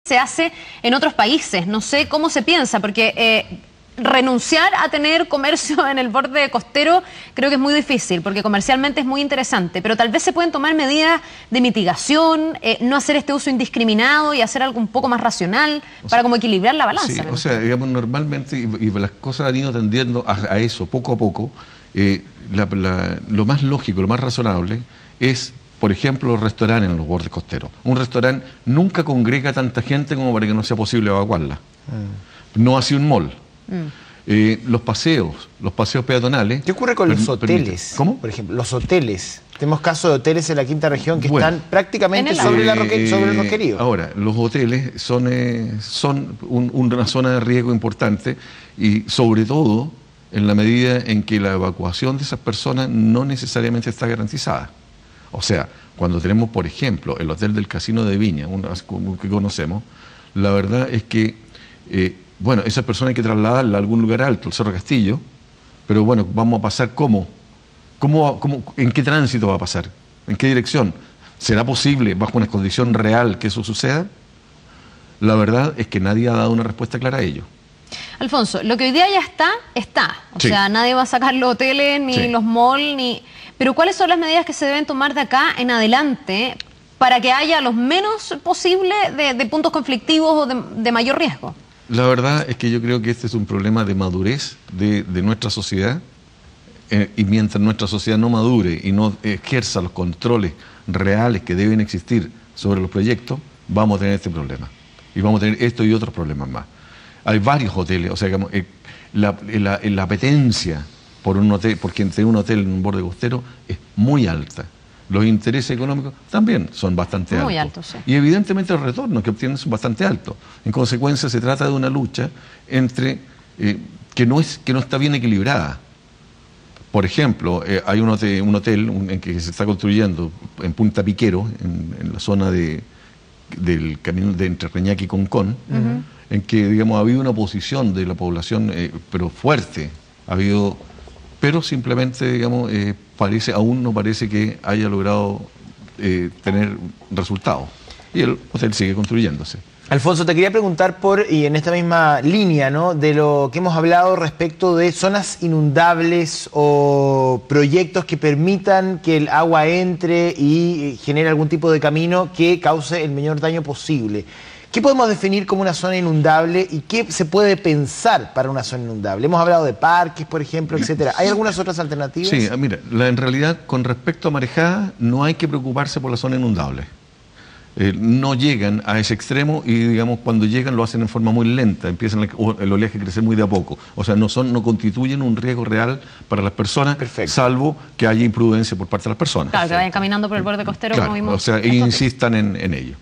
se hace en otros países. No sé cómo se piensa, porque renunciar a tener comercio en el borde costero creo que es muy difícil, porque comercialmente es muy interesante, pero tal vez se pueden tomar medidas de mitigación, no hacer este uso indiscriminado y hacer algo un poco más racional para como equilibrar la balanza. Sí, o sea, digamos, normalmente, y las cosas han ido tendiendo a eso poco a poco, lo más lógico, lo más razonable es, por ejemplo, los restaurantes en los bordes costeros. Un restaurante nunca congrega tanta gente como para que no sea posible evacuarla. No así un mall. Los paseos peatonales. ¿Qué ocurre con los hoteles? ¿Cómo? Por ejemplo, los hoteles. Tenemos casos de hoteles en la quinta región que están prácticamente sobre el Roquerío. Ahora, los hoteles son una zona de riesgo importante y sobre todo en la medida en que la evacuación de esas personas no necesariamente está garantizada. O sea, cuando tenemos, por ejemplo, el hotel del Casino de Viña, que conocemos, la verdad es que, bueno, esas personas hay que trasladarla a algún lugar alto, el Cerro Castillo, pero bueno, vamos a pasar ¿cómo? ¿En qué tránsito va a pasar? ¿En qué dirección? ¿Será posible, bajo una condición real, que eso suceda? La verdad es que nadie ha dado una respuesta clara a ello. Alfonso, lo que hoy día ya está. O sea, nadie va a sacar los hoteles, ni los malls, ni... Pero ¿cuáles son las medidas que se deben tomar de acá en adelante para que haya los menos posible de puntos conflictivos o de mayor riesgo? La verdad es que yo creo que este es un problema de madurez de nuestra sociedad, y mientras nuestra sociedad no madure y no ejerza los controles reales que deben existir sobre los proyectos, vamos a tener este problema. Y vamos a tener esto y otros problemas más. Hay varios hoteles, o sea, digamos, la apetencia por quien tiene un hotel en un borde costero es muy alta. Los intereses económicos también son bastante altos. Muy altos, sí. Y evidentemente los retornos que obtienen son bastante altos. En consecuencia, se trata de una lucha entre que no está bien equilibrada. Por ejemplo, hay un hotel en que se está construyendo en Punta Piquero, en la zona del camino de entre Reñaca y Concón, en que, digamos, ha habido una oposición de la población, pero fuerte. Pero simplemente, digamos, aún no parece que haya logrado tener resultados. Y el hotel sigue construyéndose. Alfonso, te quería preguntar y en esta misma línea, ¿no?, de lo que hemos hablado respecto de zonas inundables o proyectos que permitan que el agua entre y genere algún tipo de camino que cause el menor daño posible. ¿Qué podemos definir como una zona inundable y qué se puede pensar para una zona inundable? Hemos hablado de parques, por ejemplo, etcétera. ¿Hay algunas otras alternativas? Sí, mira, en realidad, con respecto a marejada, no hay que preocuparse por la zona inundable. No llegan a ese extremo y, digamos, cuando llegan lo hacen en forma muy lenta, empiezan el oleaje a crecer muy de a poco. O sea, no constituyen un riesgo real para las personas, salvo que haya imprudencia por parte de las personas. Claro, que vayan caminando por el borde costero, como vimos. O sea, insistan en ello.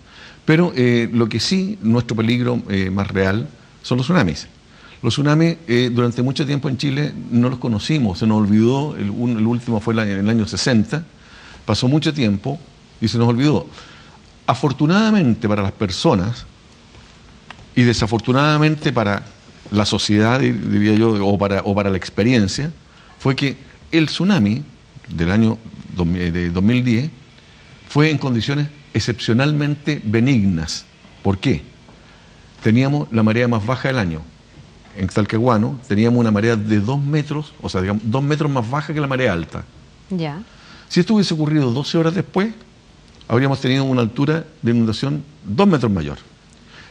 Pero lo que sí, nuestro peligro más real son los tsunamis. Los tsunamis, durante mucho tiempo en Chile no los conocimos, se nos olvidó, el último fue en el año 60, pasó mucho tiempo y se nos olvidó. Afortunadamente para las personas y desafortunadamente para la sociedad, diría yo, o para la experiencia, fue que el tsunami del año 2010 fue en condiciones excepcionalmente benignas. ¿Por qué? Teníamos la marea más baja del año. En Talcahuano teníamos una marea de 2 metros, o sea, digamos, 2 metros más baja que la marea alta. Ya. Si esto hubiese ocurrido 12 horas después, habríamos tenido una altura de inundación 2 metros mayor.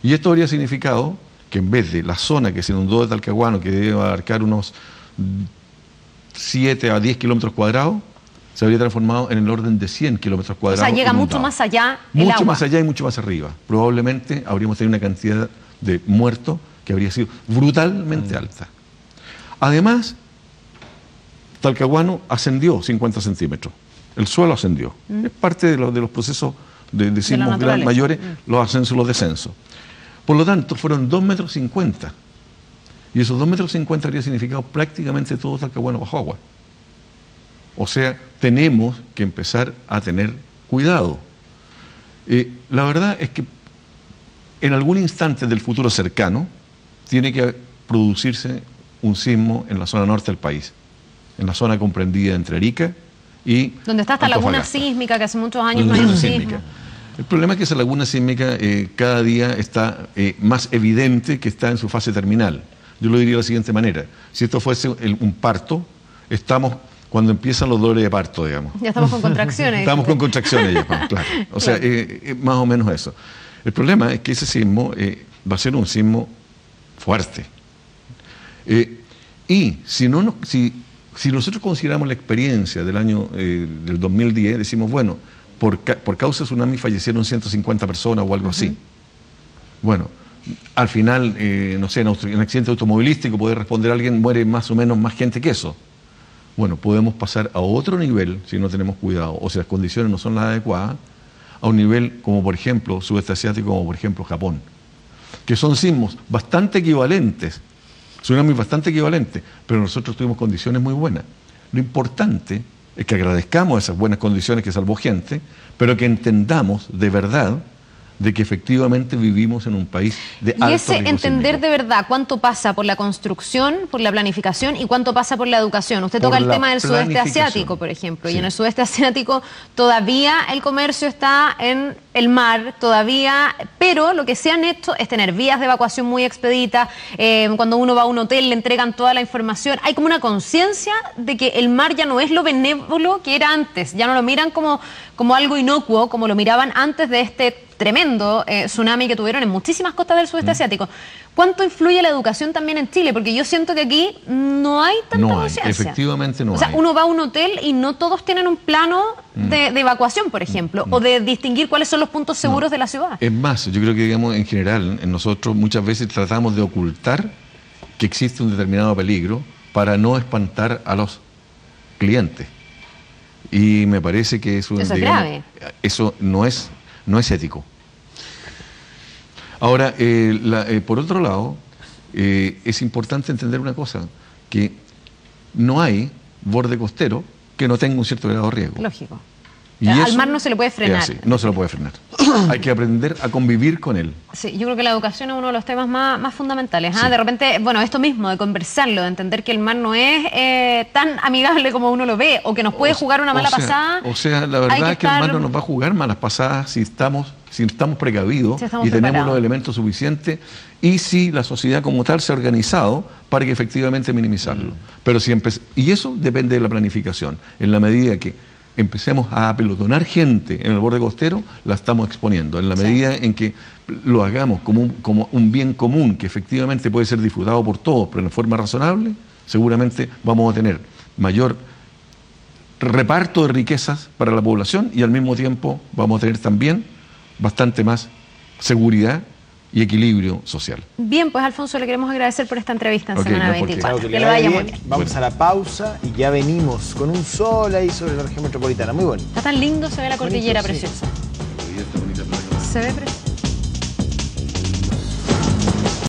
Y esto habría significado que en vez de la zona que se inundó de Talcahuano, que debe abarcar unos 7 a 10 kilómetros cuadrados, se habría transformado en el orden de 100 kilómetros cuadrados. O sea, llega mucho más allá el agua. Mucho más allá y mucho más arriba. Probablemente habríamos tenido una cantidad de muertos que habría sido brutalmente alta. Además, Talcahuano ascendió 50 centímetros. El suelo ascendió. Es parte de los procesos de sismos mayores, los ascensos y los descensos. Por lo tanto, fueron 2,50 metros. Y esos 2,50 metros habría significado prácticamente todo Talcahuano bajo agua. O sea, tenemos que empezar a tener cuidado. La verdad es que en algún instante del futuro cercano tiene que producirse un sismo en la zona norte del país, en la zona comprendida entre Arica y donde está esta laguna sísmica que hace muchos años no hay un sismo. El problema es que esa laguna sísmica cada día está más evidente que está en su fase terminal. Yo lo diría de la siguiente manera. Si esto fuese un parto, estamos cuando empiezan los dolores de parto, digamos. Ya estamos con contracciones. Estamos con contracciones ya, claro. O sea, más o menos eso. El problema es que ese sismo va a ser un sismo fuerte. Y si nosotros consideramos la experiencia del año del 2010, decimos, bueno, por causa de tsunami fallecieron 150 personas o algo así. Bueno, al final, no sé, en un accidente automovilístico puede responder alguien, muere más o menos más gente que eso. Bueno, podemos pasar a otro nivel si no tenemos cuidado o si las condiciones no son las adecuadas, a un nivel como por ejemplo sudeste asiático, como por ejemplo Japón, que son sismos bastante equivalentes, tsunamis bastante equivalentes, pero nosotros tuvimos condiciones muy buenas. Lo importante es que agradezcamos esas buenas condiciones que salvó gente, pero que entendamos de verdad de que efectivamente vivimos en un país de alto riesgo sísmico. Y ese entender de verdad cuánto pasa por la construcción, por la planificación y cuánto pasa por la educación. Usted toca el tema del sudeste asiático, por ejemplo, y en el sudeste asiático todavía el comercio está en el mar, todavía, pero lo que se han hecho es tener vías de evacuación muy expeditas. Cuando uno va a un hotel le entregan toda la información. Hay como una conciencia de que el mar ya no es lo benévolo que era antes, ya no lo miran como algo inocuo, como lo miraban antes de este tremendo tsunami que tuvieron en muchísimas costas del sudeste asiático. ¿Cuánto influye la educación también en Chile? Porque yo siento que aquí no hay tanta conciencia. Efectivamente no hay. O sea, uno va a un hotel y no todos tienen un plano de evacuación, por ejemplo, o de distinguir cuáles son los puntos seguros de la ciudad. Es más, yo creo que, digamos, en general, nosotros muchas veces tratamos de ocultar que existe un determinado peligro para no espantar a los clientes. Y me parece que eso es grave. Eso no es ético. Ahora, por otro lado, es importante entender una cosa, que no hay borde costero que no tenga un cierto grado de riesgo. Lógico. Y al mar no se le puede frenar. Así, no se lo puede frenar. Hay que aprender a convivir con él. Sí, yo creo que la educación es uno de los temas más fundamentales. Sí. De repente, bueno, esto mismo, de conversarlo, de entender que el mar no es tan amigable como uno lo ve, o que nos puede jugar una mala pasada. O sea, la verdad es que el mar no nos va a jugar malas pasadas si estamos precavidos y tenemos los elementos suficientes, y si la sociedad como tal se ha organizado para que efectivamente minimizarlo. Pero y eso depende de la planificación. En la medida que empecemos a apelotonar gente en el borde costero, la estamos exponiendo. En la medida en que lo hagamos como un bien común que efectivamente puede ser disfrutado por todos, pero de forma razonable, seguramente vamos a tener mayor reparto de riquezas para la población y al mismo tiempo vamos a tener también bastante más seguridad y equilibrio social. Bien, pues Alfonso, le queremos agradecer por esta entrevista en Semana 24. Que le vaya muy bien. Vamos a la pausa y ya venimos con un sol ahí sobre la región metropolitana. Muy bonito. Está tan lindo, se ve la cordillera, preciosa. Sí. Se ve preciosa.